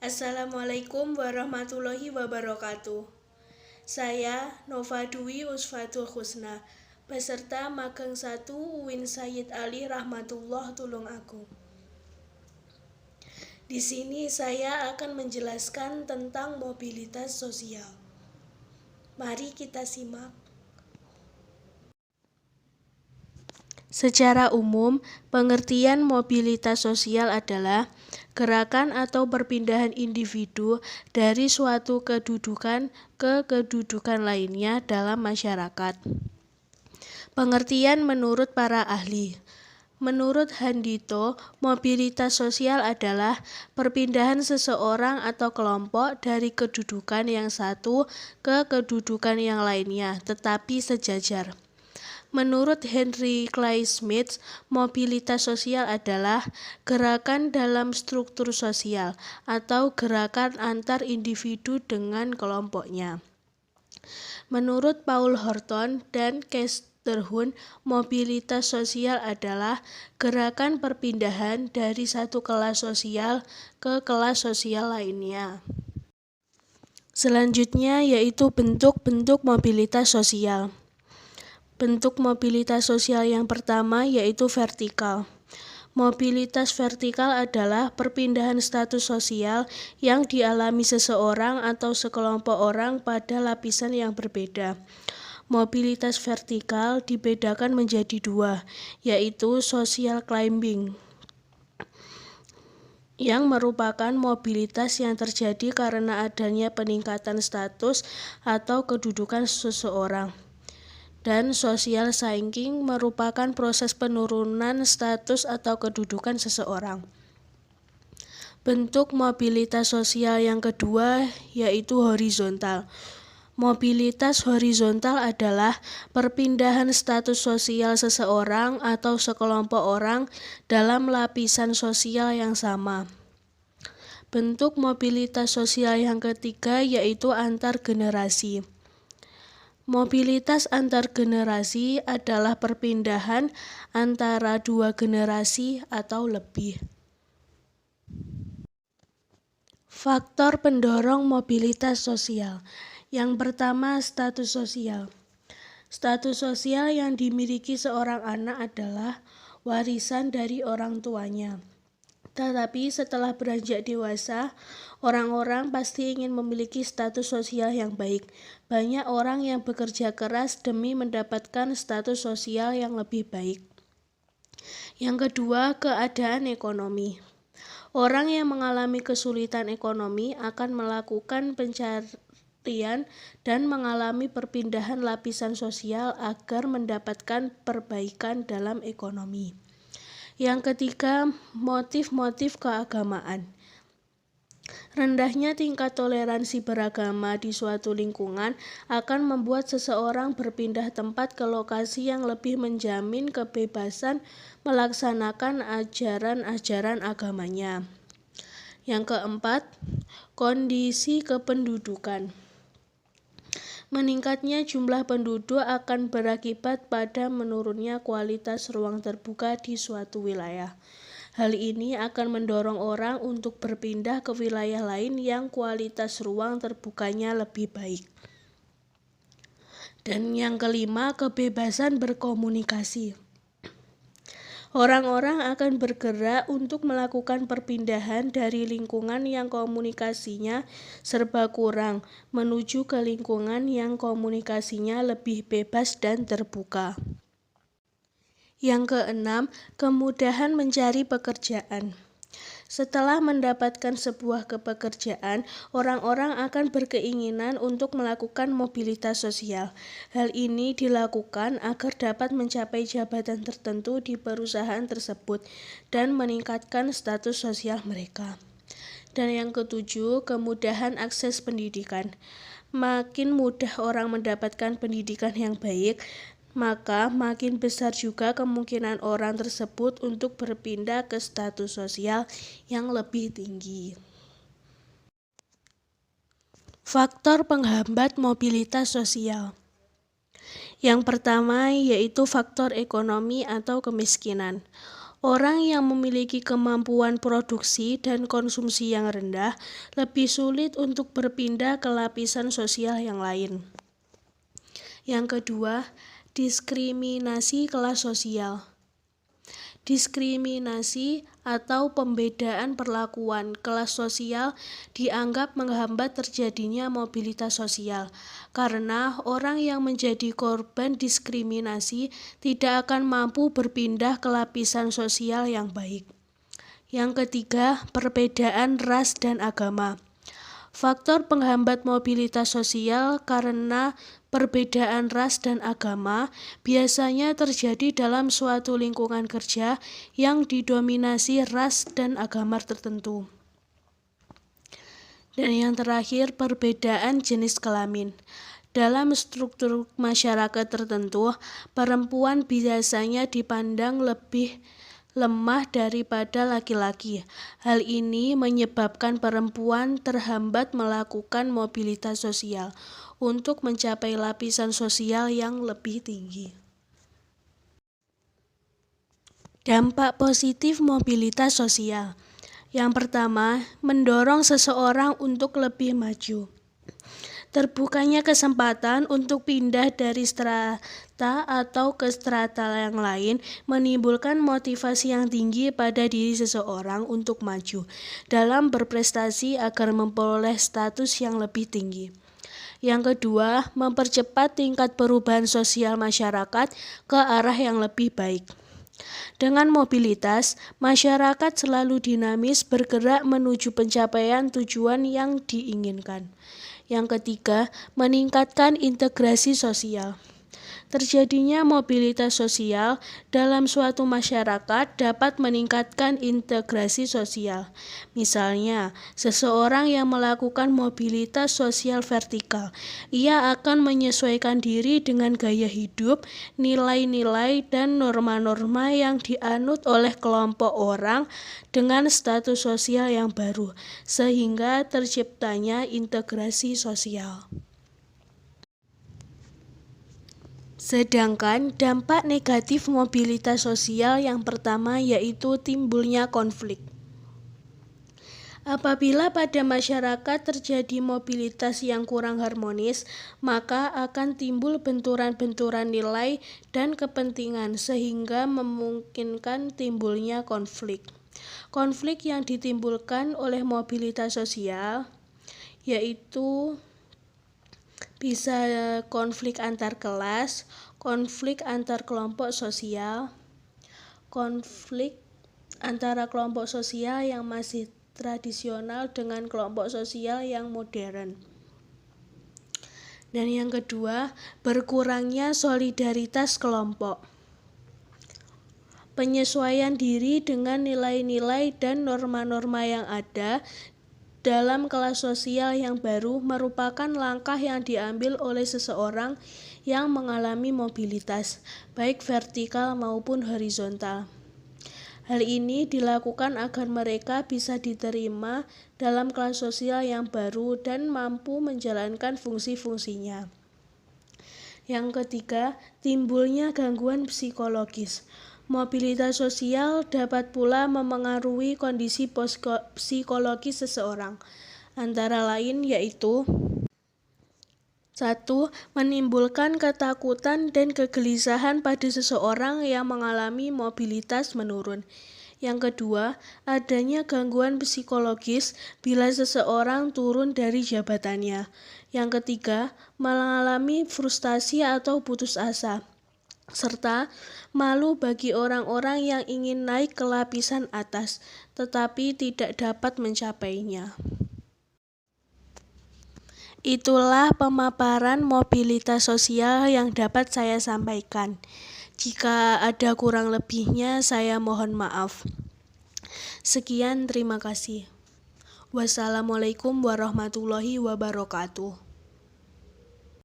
Assalamualaikum warahmatullahi wabarakatuh. Saya Nova Dwi Usfatul Husna, peserta magang 1 UIN Sayyid Ali Rahmatullah Tulungagung. Di sini saya akan menjelaskan tentang mobilitas sosial. Mari kita simak. Secara umum, pengertian mobilitas sosial adalah gerakan atau perpindahan individu dari suatu kedudukan ke kedudukan lainnya dalam masyarakat. Pengertian menurut para ahli. Menurut Handito, mobilitas sosial adalah perpindahan seseorang atau kelompok dari kedudukan yang satu ke kedudukan yang lainnya, tetapi sejajar. Menurut Henry Clay Smith, mobilitas sosial adalah gerakan dalam struktur sosial atau gerakan antar individu dengan kelompoknya. Menurut Paul Horton dan Casterhun, mobilitas sosial adalah gerakan perpindahan dari satu kelas sosial ke kelas sosial lainnya. Selanjutnya yaitu bentuk-bentuk mobilitas sosial. Bentuk mobilitas sosial yang pertama yaitu vertikal. Mobilitas vertikal adalah perpindahan status sosial yang dialami seseorang atau sekelompok orang pada lapisan yang berbeda. Mobilitas vertikal dibedakan menjadi dua, yaitu social climbing, yang merupakan mobilitas yang terjadi karena adanya peningkatan status atau kedudukan seseorang. Dan social sinking merupakan proses penurunan status atau kedudukan seseorang. Bentuk mobilitas sosial yang kedua yaitu horizontal. Mobilitas horizontal adalah perpindahan status sosial seseorang atau sekelompok orang dalam lapisan sosial yang sama. Bentuk mobilitas sosial yang ketiga yaitu antar generasi. Mobilitas antar generasi adalah perpindahan antara dua generasi atau lebih. Faktor pendorong mobilitas sosial. Yang pertama, status sosial. Status sosial yang dimiliki seorang anak adalah warisan dari orang tuanya. Tetapi setelah beranjak dewasa, orang-orang pasti ingin memiliki status sosial yang baik. Banyak orang yang bekerja keras demi mendapatkan status sosial yang lebih baik. Yang kedua, keadaan ekonomi. Orang yang mengalami kesulitan ekonomi akan melakukan pencarian dan mengalami perpindahan lapisan sosial agar mendapatkan perbaikan dalam ekonomi. Yang ketiga, motif-motif keagamaan. Rendahnya tingkat toleransi beragama di suatu lingkungan akan membuat seseorang berpindah tempat ke lokasi yang lebih menjamin kebebasan melaksanakan ajaran-ajaran agamanya. Yang keempat, kondisi kependudukan. Meningkatnya jumlah penduduk akan berakibat pada menurunnya kualitas ruang terbuka di suatu wilayah. Hal ini akan mendorong orang untuk berpindah ke wilayah lain yang kualitas ruang terbukanya lebih baik. Dan yang kelima, kebebasan berkomunikasi. Orang-orang akan bergerak untuk melakukan perpindahan dari lingkungan yang komunikasinya serba kurang menuju ke lingkungan yang komunikasinya lebih bebas dan terbuka. Yang keenam, kemudahan mencari pekerjaan. Setelah mendapatkan sebuah pekerjaan, orang-orang akan berkeinginan untuk melakukan mobilitas sosial. Hal ini dilakukan agar dapat mencapai jabatan tertentu di perusahaan tersebut dan meningkatkan status sosial mereka. Dan yang ketujuh, kemudahan akses pendidikan. Makin mudah orang mendapatkan pendidikan yang baik, maka makin besar juga kemungkinan orang tersebut untuk berpindah ke status sosial yang lebih tinggi. Faktor penghambat mobilitas sosial. Yang pertama yaitu faktor ekonomi atau kemiskinan. Orang yang memiliki kemampuan produksi dan konsumsi yang rendah lebih sulit untuk berpindah ke lapisan sosial yang lain. Yang kedua, diskriminasi kelas sosial. Diskriminasi atau pembedaan perlakuan kelas sosial dianggap menghambat terjadinya mobilitas sosial, karena orang yang menjadi korban diskriminasi tidak akan mampu berpindah ke lapisan sosial yang baik. Yang ketiga, perbedaan ras dan agama. Faktor penghambat mobilitas sosial karena perbedaan ras dan agama biasanya terjadi dalam suatu lingkungan kerja yang didominasi ras dan agama tertentu. Dan yang terakhir, perbedaan jenis kelamin. Dalam struktur masyarakat tertentu, perempuan biasanya dipandang lebih lemah daripada laki-laki. Hal ini menyebabkan perempuan terhambat melakukan mobilitas sosial untuk mencapai lapisan sosial yang lebih tinggi. Dampak positif mobilitas sosial. Yang pertama, mendorong seseorang untuk lebih maju. Terbukanya kesempatan untuk pindah dari strata atau ke strata yang lain menimbulkan motivasi yang tinggi pada diri seseorang untuk maju dalam berprestasi agar memperoleh status yang lebih tinggi. Yang kedua, mempercepat tingkat perubahan sosial masyarakat ke arah yang lebih baik. Dengan mobilitas, masyarakat selalu dinamis bergerak menuju pencapaian tujuan yang diinginkan. Yang ketiga, meningkatkan integrasi sosial. Terjadinya mobilitas sosial dalam suatu masyarakat dapat meningkatkan integrasi sosial. Misalnya, seseorang yang melakukan mobilitas sosial vertikal, ia akan menyesuaikan diri dengan gaya hidup, nilai-nilai, dan norma-norma yang dianut oleh kelompok orang dengan status sosial yang baru, sehingga terciptanya integrasi sosial. Sedangkan dampak negatif mobilitas sosial yang pertama yaitu timbulnya konflik. Apabila pada masyarakat terjadi mobilitas yang kurang harmonis, maka akan timbul benturan-benturan nilai dan kepentingan sehingga memungkinkan timbulnya konflik. Konflik yang ditimbulkan oleh mobilitas sosial yaitu bisa konflik antar kelas, konflik antar kelompok sosial, konflik antara kelompok sosial yang masih tradisional dengan kelompok sosial yang modern. Dan yang kedua, berkurangnya solidaritas kelompok. Penyesuaian diri dengan nilai-nilai dan norma-norma yang ada dalam kelas sosial yang baru merupakan langkah yang diambil oleh seseorang yang mengalami mobilitas, baik vertikal maupun horizontal. Hal ini dilakukan agar mereka bisa diterima dalam kelas sosial yang baru dan mampu menjalankan fungsi-fungsinya. Yang ketiga, timbulnya gangguan psikologis. Mobilitas sosial dapat pula memengaruhi kondisi psikologis seseorang, antara lain yaitu 1. Menimbulkan ketakutan dan kegelisahan pada seseorang yang mengalami mobilitas menurun. Yang kedua, adanya gangguan psikologis bila seseorang turun dari jabatannya. Yang ketiga, mengalami frustasi atau putus asa, serta malu bagi orang-orang yang ingin naik ke lapisan atas, tetapi tidak dapat mencapainya. Itulah pemaparan mobilitas sosial yang dapat saya sampaikan. Jika ada kurang lebihnya, saya mohon maaf. Sekian, terima kasih. Wassalamualaikum warahmatullahi wabarakatuh.